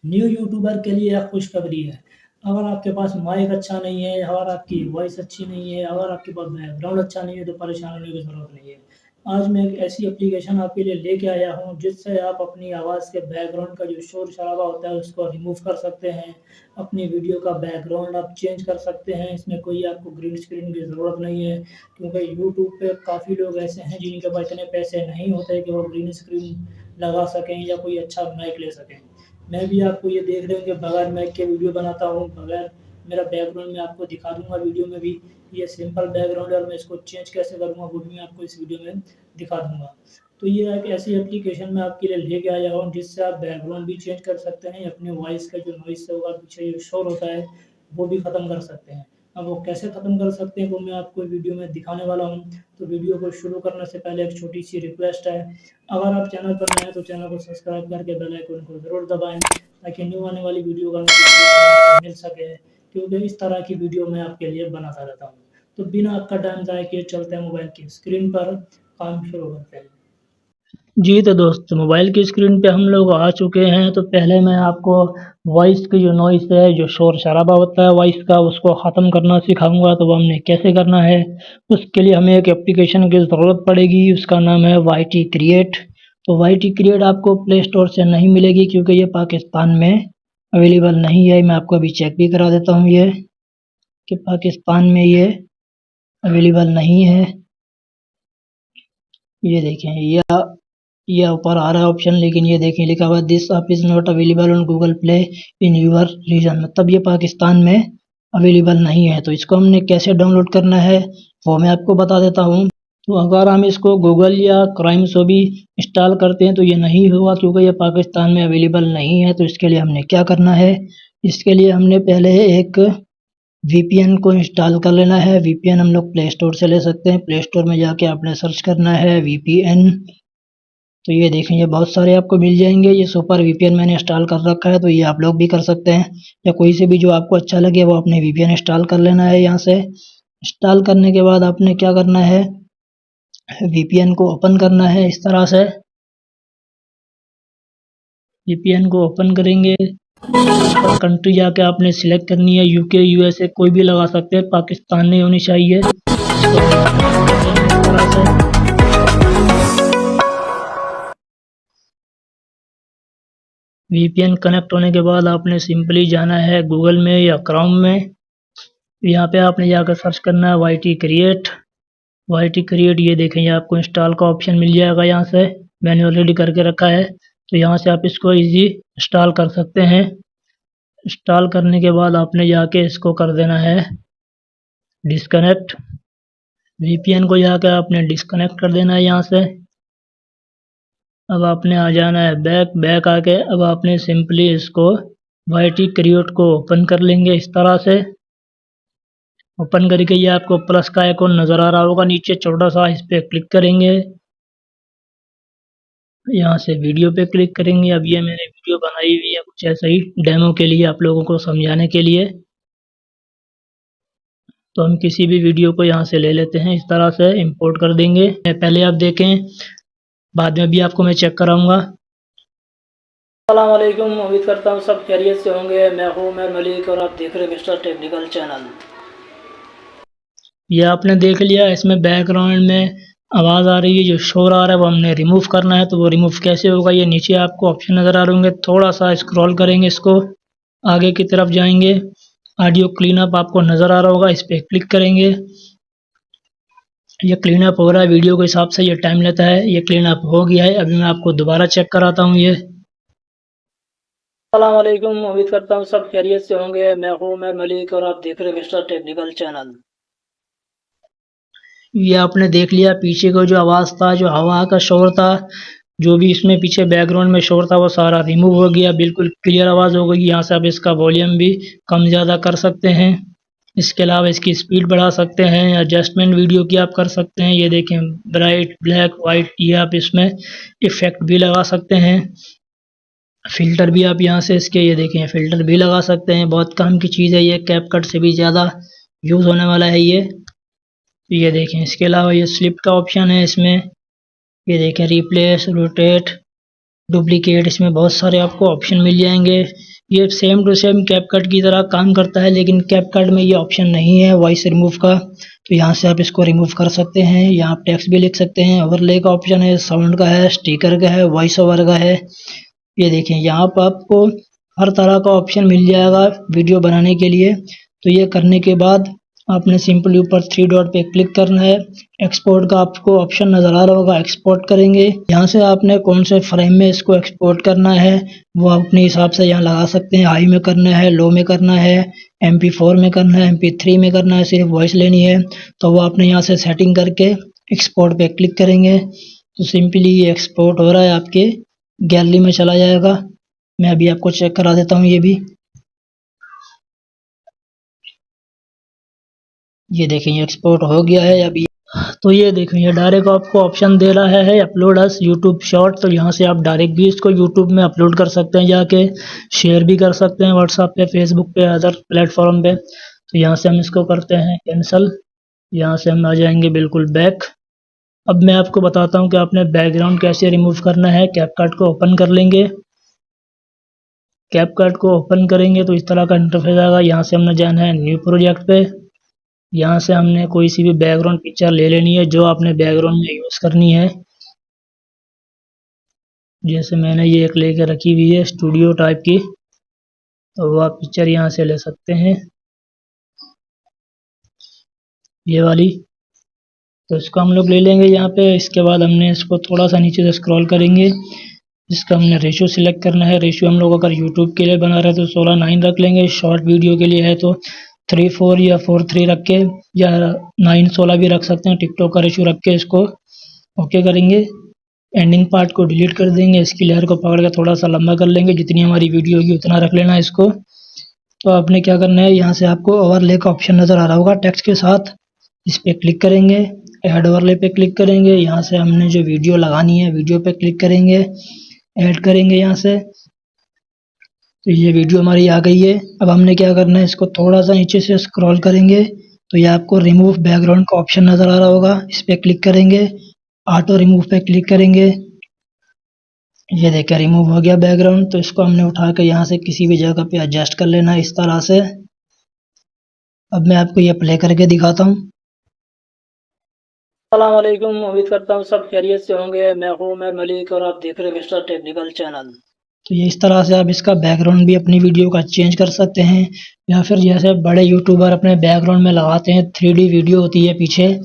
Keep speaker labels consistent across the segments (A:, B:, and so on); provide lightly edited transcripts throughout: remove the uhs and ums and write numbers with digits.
A: New YouTuber के लिए यह खुशखबरी है। अगर आपके पास माइक अच्छा नहीं है, अगर आपकी वॉइस अच्छी नहीं है, अगर आपके पास बैकग्राउंड अच्छा नहीं है, तो परेशान होने की ज़रूरत नहीं है। आज मैं एक ऐसी एप्लीकेशन आपके लिए लेके आया हूँ, जिससे आप अपनी आवाज़ के बैकग्राउंड का जो शोर-शराबा होता है, उसको रिमूव कर सकते हैं। अपनी वीडियो का बैकग्राउंड आप चेंज कर सकते हैं, इसमें कोई आपको ग्रीन स्क्रीन की ज़रूरत नहीं है, क्योंकि यूट्यूब पे काफ़ी लोग ऐसे हैं, जिनके पास इतने पैसे नहीं होते कि वो ग्रीन स्क्रीन लगा सकें या कोई अच्छा माइक ले सकें। मैं भी आपको ये देख रहे होंगे बगैर माइक के वीडियो बनाता हूँ, बगैर मेरा बैकग्राउंड मैं आपको दिखा दूँगा वीडियो में भी। ये सिंपल बैकग्राउंड है और मैं इसको चेंज कैसे करूँगा वो भी मैं आपको इस वीडियो में दिखा दूँगा। तो ये एक ऐसी एप्लीकेशन मैं आपके लिए लेके आया हूँ, जिससे आप बैकग्राउंड भी चेंज कर सकते हैं, अपने वॉइस का जो नॉइज़ होगा पीछे जो शोर होता है, वो भी ख़त्म कर सकते हैं। अब वो कैसे ख़त्म कर सकते हैं वो मैं आपको वीडियो में दिखाने वाला हूँ। तो वीडियो को शुरू करने से पहले एक छोटी-सी रिक्वेस्ट है, अगर आप चैनल पर नए हैं तो चैनल को सब्सक्राइब करके बेल आइकन को ज़रूर दबाएँ, ताकि न्यू आने वाली वीडियो का नोटिफ़िकेशन आपको मिल सके, क्योंकि इस तरह की वीडियो मैं आपके लिए बनाता रहता हूँ। तो बिना आपका टाइम ज़ाया किए चलते हैं मोबाइल की स्क्रीन पर, काम शुरू करते हैं। जी तो दोस्त, मोबाइल की स्क्रीन पे हम लोग आ चुके हैं। तो पहले मैं आपको वॉइस की जो नॉइज़ है, जो शोर-शराबा होता है वॉइस का, उसको ख़त्म करना सिखाऊँगा। तो वो हमने कैसे करना है, उसके लिए हमें एक एप्लीकेशन की ज़रूरत पड़ेगी, उसका नाम है वाईटी क्रिएट। तो वाईटी क्रिएट आपको प्ले स्टोर से नहीं मिलेगी, क्योंकि ये पाकिस्तान में अवेलेबल नहीं है। मैं आपको अभी चेक भी करा देता हूँ ये, कि पाकिस्तान में ये अवेलेबल नहीं है। ये देखें, ये ऊपर आ रहा है ऑप्शन, लेकिन ये देखिए लिखा हुआ है this app is not available on Google Play in your region, मतलब ये पाकिस्तान में अवेलेबल नहीं है। तो इसको हमने कैसे डाउनलोड करना है वो मैं आपको बता देता हूँ। तो अगर हम इसको गूगल या क्राइम से भी इंस्टॉल करते हैं तो ये नहीं होगा, क्योंकि ये पाकिस्तान में अवेलेबल नहीं है। तो इसके लिए हमने क्या करना है, इसके लिए हमने पहले एक वीपीएन को इंस्टॉल कर लेना है। वीपीएन हम लोग प्ले स्टोर से ले सकते हैं। प्ले स्टोर में जाके आपने सर्च करना है वीपीएन। तो ये देखें, ये बहुत सारे आपको मिल जाएंगे। ये सुपर वीपीएन मैंने इंस्टॉल कर रखा है, तो ये आप लोग भी कर सकते हैं, या कोई से भी जो आपको अच्छा लगे वो अपने वीपीएन इंस्टॉल कर लेना है। यहाँ से इंस्टॉल करने के बाद आपने क्या करना है, वीपीएन को ओपन करना है इस तरह से। वीपीएन को ओपन करेंगे, पर कंट्री जाके आपने सिलेक्ट करनी है, यूके यूएसए कोई भी लगा सकते हैं, पाकिस्तान नहीं होनी चाहिए। इस तरह से वीपीएन कनेक्ट होने के बाद आपने सिंपली जाना है गूगल में या क्रोम में। यहाँ पे आपने जाकर सर्च करना है वाईटी क्रिएट। वाईटी क्रिएट, ये देखें, ये आपको इंस्टॉल का ऑप्शन मिल जाएगा। यहाँ से मैंने ऑलरेडी करके रखा है, तो यहाँ से आप इसको इजी इंस्टॉल कर सकते हैं। इंस्टॉल करने के बाद आपने जाके इसको कर देना है डिस्कनेक्ट। वीपीएन को जाकर आपने डिस्कनेक्ट कर देना है यहाँ से। अब आपने आ जाना है बैक आके अब आपने सिंपली इसको वाईटी क्रिएट को ओपन कर लेंगे इस तरह से। ओपन करके ये आपको प्लस का आइकॉन नज़र आ रहा होगा नीचे छोटा सा, इस पर क्लिक करेंगे। यहाँ से वीडियो पे क्लिक करेंगे। अब ये मैंने वीडियो बनाई हुई है कुछ ऐसा ही डेमो के लिए, आप लोगों को समझाने के लिए। तो हम किसी भी वीडियो को यहाँ से ले लेते हैं, इस तरह से इंपोर्ट कर देंगे। पहले आप देखें, बाद में भी आपको मैं चेक कराऊंगा। अस्सलाम वालेकुम, उम्मीद करता हूँ सब खैरियत से होंगे। मैं हूँ उमर मलिक और आप देख रहे हैं मिस्टर टेक्निकल चैनल। ये आपने देख लिया, इसमें बैकग्राउंड में आवाज़ आ रही है, जो शोर आ रहा है वो हमने रिमूव करना है। तो वो रिमूव कैसे होगा, ये नीचे आपको ऑप्शन नज़र आ रहे होंगे, थोड़ा सा स्क्रॉल करेंगे, इसको आगे की तरफ जाएंगे, ऑडियो क्लीन अप आपको नज़र आ रहा होगा, इस पर क्लिक करेंगे। ये क्लीन अप हो रहा है, वीडियो के हिसाब से ये टाइम लेता है। ये क्लीन अप हो गया है, अभी मैं आपको दोबारा चेक कराता हूँ। ये अस्सलाम वालेकुम, उम्मीद करता हूँ सब खैरियत से होंगे। मैं हूँ उमर मलिक और आप देख रहे हैं मिस्टर टेक्निकल चैनल। ये आपने देख लिया, पीछे का जो आवाज़ था, जो हवा का शोर था, जो भी इसमें पीछे बैकग्राउंड में शोर था, वो सारा रिमूव हो गया, बिल्कुल क्लियर आवाज़ हो गई। यहाँ से आप इसका वॉल्यूम भी कम ज़्यादा कर सकते हैं। इसके अलावा इसकी स्पीड बढ़ा सकते हैं, एडजस्टमेंट वीडियो की आप कर सकते हैं। ये देखें, ब्राइट, ब्लैक, वाइट, ये आप इसमें इफ़ेक्ट भी लगा सकते हैं। फ़िल्टर भी आप यहाँ से इसके, ये देखें, फ़िल्टर भी लगा सकते हैं। बहुत काम की चीज़ है ये, कैपकट से भी ज़्यादा यूज़ होने वाला है ये देखें। इसके अलावा ये स्लिप का ऑप्शन है इसमें, ये देखें, रिप्लेस, रोटेट, डुप्लीकेट, इसमें बहुत सारे आपको ऑप्शन मिल जाएंगे। ये सेम टू सेम कैपकट की तरह काम करता है, लेकिन कैपकट में ये ऑप्शन नहीं है वॉइस रिमूव का। तो यहाँ से आप इसको रिमूव कर सकते हैं। यहाँ आप टेक्स्ट भी लिख सकते हैं, ओवरले का ऑप्शन है, साउंड का है, स्टिकर का है, वॉइस ओवर का है। ये देखें यहाँ पर आपको हर तरह का ऑप्शन मिल जाएगा वीडियो बनाने के लिए। तो ये करने के बाद आपने सिंपली ऊपर 3 डॉट पे क्लिक करना है। एक्सपोर्ट का आपको ऑप्शन नज़र आ रहा होगा, एक्सपोर्ट करेंगे। यहाँ से आपने कौन से फ्रेम में इसको एक्सपोर्ट करना है वो अपने हिसाब से यहाँ लगा सकते हैं। हाई में करना है, लो में करना है, MP4 में करना है, MP3 में करना है, सिर्फ वॉइस लेनी है तो वो आपने यहाँ से सेटिंग करके एक्सपोर्ट पे क्लिक करेंगे तो सिंपली ये एक्सपोर्ट हो रहा है, आपके गैलरी में चला जाएगा। मैं अभी आपको चेक करा देता हूँ। ये भी ये देखें ये एक्सपोर्ट हो गया है अभी। तो ये देखें ये डायरेक्ट आपको ऑप्शन दे रहा है अपलोड अस यूट्यूब शॉर्ट। तो यहाँ से आप डायरेक्ट भी इसको यूट्यूब में अपलोड कर सकते हैं, जाके शेयर भी कर सकते हैं व्हाट्सएप पे, फेसबुक पे, अदर प्लेटफॉर्म पे। तो यहाँ से हम इसको करते हैं कैंसिल। यहाँ से हम आ जाएंगे बिल्कुल बैक। अब मैं आपको बताता हूँ कि आपने बैकग्राउंड कैसे रिमूव करना है। कैपकट को ओपन कर लेंगे। कैपकट को ओपन करेंगे तो इस तरह का इंटरफेस आएगा। यहाँ से हमने जाना है न्यू प्रोजेक्ट पे। यहाँ से हमने कोई सी भी बैकग्राउंड पिक्चर ले लेनी है जो आपने बैकग्राउंड में यूज़ करनी है। जैसे मैंने ये एक लेके रखी हुई है स्टूडियो टाइप की, तो वो आप पिक्चर यहाँ से ले सकते हैं, ये वाली। तो इसको हम लोग ले लेंगे यहाँ पे। इसके बाद हमने इसको थोड़ा सा नीचे से स्क्रॉल करेंगे। इसका हमने रेशियो सिलेक्ट करना है। रेशियो हम लोग अगर यूट्यूब के लिए बना रहे हैं तो 16:9 रख लेंगे। शॉर्ट वीडियो के लिए है तो 3:4 या 4:3 रख के, या 9:16 भी रख सकते हैं। टिकटॉक का रेशियो रख के इसको ओके करेंगे। एंडिंग पार्ट को डिलीट कर देंगे। इसकी लेयर को पकड़ के थोड़ा सा लंबा कर लेंगे, जितनी हमारी वीडियो होगी उतना रख लेना है इसको। तो आपने क्या करना है, यहाँ से आपको ओवरले का ऑप्शन नज़र आ रहा होगा टेक्स्ट के साथ, इस पर क्लिक करेंगे। ऐड ओवरले पे क्लिक करेंगे। यहाँ से हमने जो वीडियो लगानी है वीडियो पे क्लिक करेंगे, ऐड करेंगे यहाँ से। तो ये वीडियो हमारी आ गई है। अब हमने क्या करना है, इसको थोड़ा सा नीचे से स्क्रॉल करेंगे तो ये आपको रिमूव बैकग्राउंड का ऑप्शन नज़र आ रहा होगा, इस पर क्लिक करेंगे। ऑटो रिमूव पे क्लिक करेंगे। ये देखिए रिमूव हो गया बैकग्राउंड। तो इसको हमने उठा के यहाँ से किसी भी जगह पे एडजस्ट कर लेना है इस तरह से। अब मैं आपको ये प्ले करके दिखाता हूँ। अस्सलाम वालेकुम, उम्मीद करता हूँ सब खैरियत से होंगे। मैं हूँ उमर मलिक और आप देख रहे हैं मिस्टर टेक्निकल चैनल। तो ये इस तरह से आप इसका बैकग्राउंड भी अपनी वीडियो का चेंज कर सकते हैं, या फिर जैसे बड़े यूट्यूबर अपने बैकग्राउंड में लगाते हैं 3D वीडियो होती है पीछे,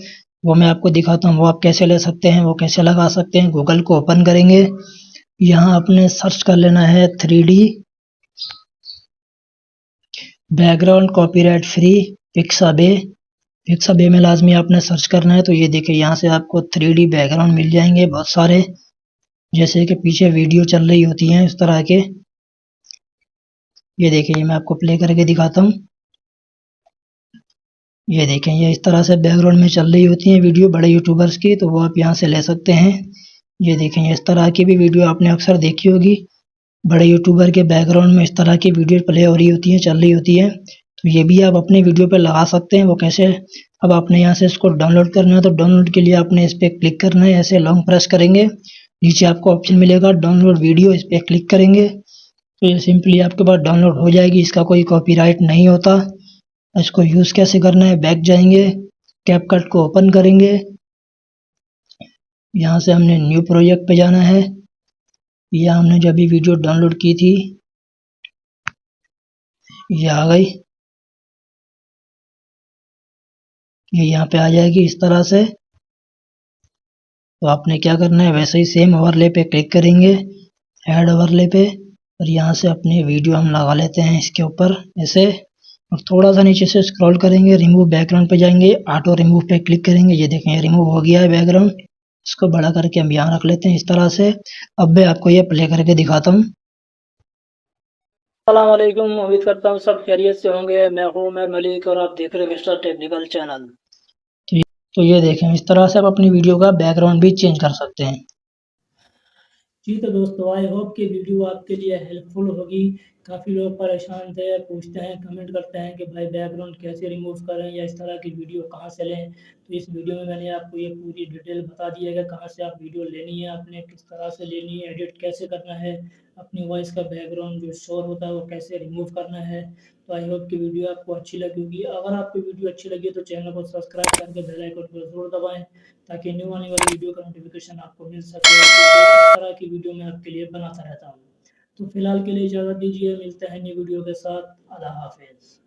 A: वो मैं आपको दिखाता हूँ वो आप कैसे ले सकते हैं, वो कैसे लगा सकते हैं। गूगल को ओपन करेंगे। यहाँ आपने सर्च कर लेना है 3D background copyright free Pixabay. Pixabay में लाजमी आपने सर्च करना है। तो ये देखिए यहाँ से आपको 3D बैकग्राउंड मिल जाएंगे बहुत सारे, जैसे कि पीछे वीडियो चल रही होती हैं इस तरह के। ये देखिए मैं आपको प्ले करके दिखाता हूँ। ये देखें ये इस तरह से बैकग्राउंड में चल रही होती हैं वीडियो बड़े यूट्यूबर्स की, तो वो आप यहाँ से ले सकते हैं। ये देखें इस तरह की भी वीडियो आपने अक्सर देखी होगी, बड़े यूट्यूबर के बैकग्राउंड में इस तरह की वीडियो प्ले हो रही होती हैं, चल रही होती है। तो ये भी आप अपनी वीडियो पे लगा सकते हैं। वो कैसे, अब आपने यहाँ से इसको डाउनलोड करना है तो डाउनलोड के लिए आपने इस पर क्लिक करना है। ऐसे लॉन्ग प्रेस करेंगे, नीचे आपको ऑप्शन मिलेगा डाउनलोड वीडियो, इस पर क्लिक करेंगे तो ये सिंपली आपके पास डाउनलोड हो जाएगी। इसका कोई कॉपीराइट नहीं होता। इसको यूज़ कैसे करना है, बैक जाएंगे, कैपकट को ओपन करेंगे। यहाँ से हमने न्यू प्रोजेक्ट पे जाना है। यह हमने जो अभी वीडियो डाउनलोड की थी ये आ गई, ये यहाँ पे आ जाएगी इस तरह से। तो आपने क्या करना है, वैसे ही सेम ओवरले पे क्लिक करेंगे, ऐड ओवरले पे, और यहाँ से अपनी वीडियो हम लगा लेते हैं इसके ऊपर ऐसे। और थोड़ा सा नीचे से स्क्रॉल करेंगे, रिमूव बैकग्राउंड पे जाएंगे, ऑटो रिमूव पे क्लिक करेंगे। ये देखें ये रिमूव हो गया है बैकग्राउंड। इसको बड़ा करके हम यहाँ रख लेते हैं इस तरह से। अब मैं आपको ये प्ले करके दिखाता हूँ। अस्सलाम वालेकुम, उम्मीद करता हूँ सब खैरियत से होंगे। मैं हूँ उमर मलिक और आप देख रहे हैं मिस्टर टेक्निकल चैनल। तो ये देखें इस तरह से आप अपनी वीडियो का बैकग्राउंड भी चेंज कर सकते हैं। जी तो दोस्तों, आई होप कि वीडियो आपके लिए हेल्पफुल होगी। काफ़ी लोग परेशान थे, पूछते हैं, कमेंट करते हैं कि भाई बैकग्राउंड कैसे रिमूव करें या इस तरह की वीडियो कहाँ से लें। तो इस वीडियो में मैंने आपको ये पूरी डिटेल बता दी है कि कहाँ से आप वीडियो लेनी है, आपने किस तरह से लेनी है, एडिट कैसे करना है, अपनी वॉइस का बैकग्राउंड जो शोर होता है वो कैसे रिमूव करना है। तो आई होप कि वीडियो आपको अच्छी लगी होगी। अगर आपको वीडियो अच्छी लगी है तो चैनल को सब्सक्राइब करके बेल आइकन को ज़रूर दबाएँ, ताकि न्यू आने वाली वीडियो का नोटिफ़िकेशन आपको मिल सके। इस तरह की वीडियो मैं आपके लिए बनाता रहता हूँ। तो फिलहाल के लिए इजाज़त दीजिए, मिलते हैं नई वीडियो के साथ। अल्लाह हाफ़िज़।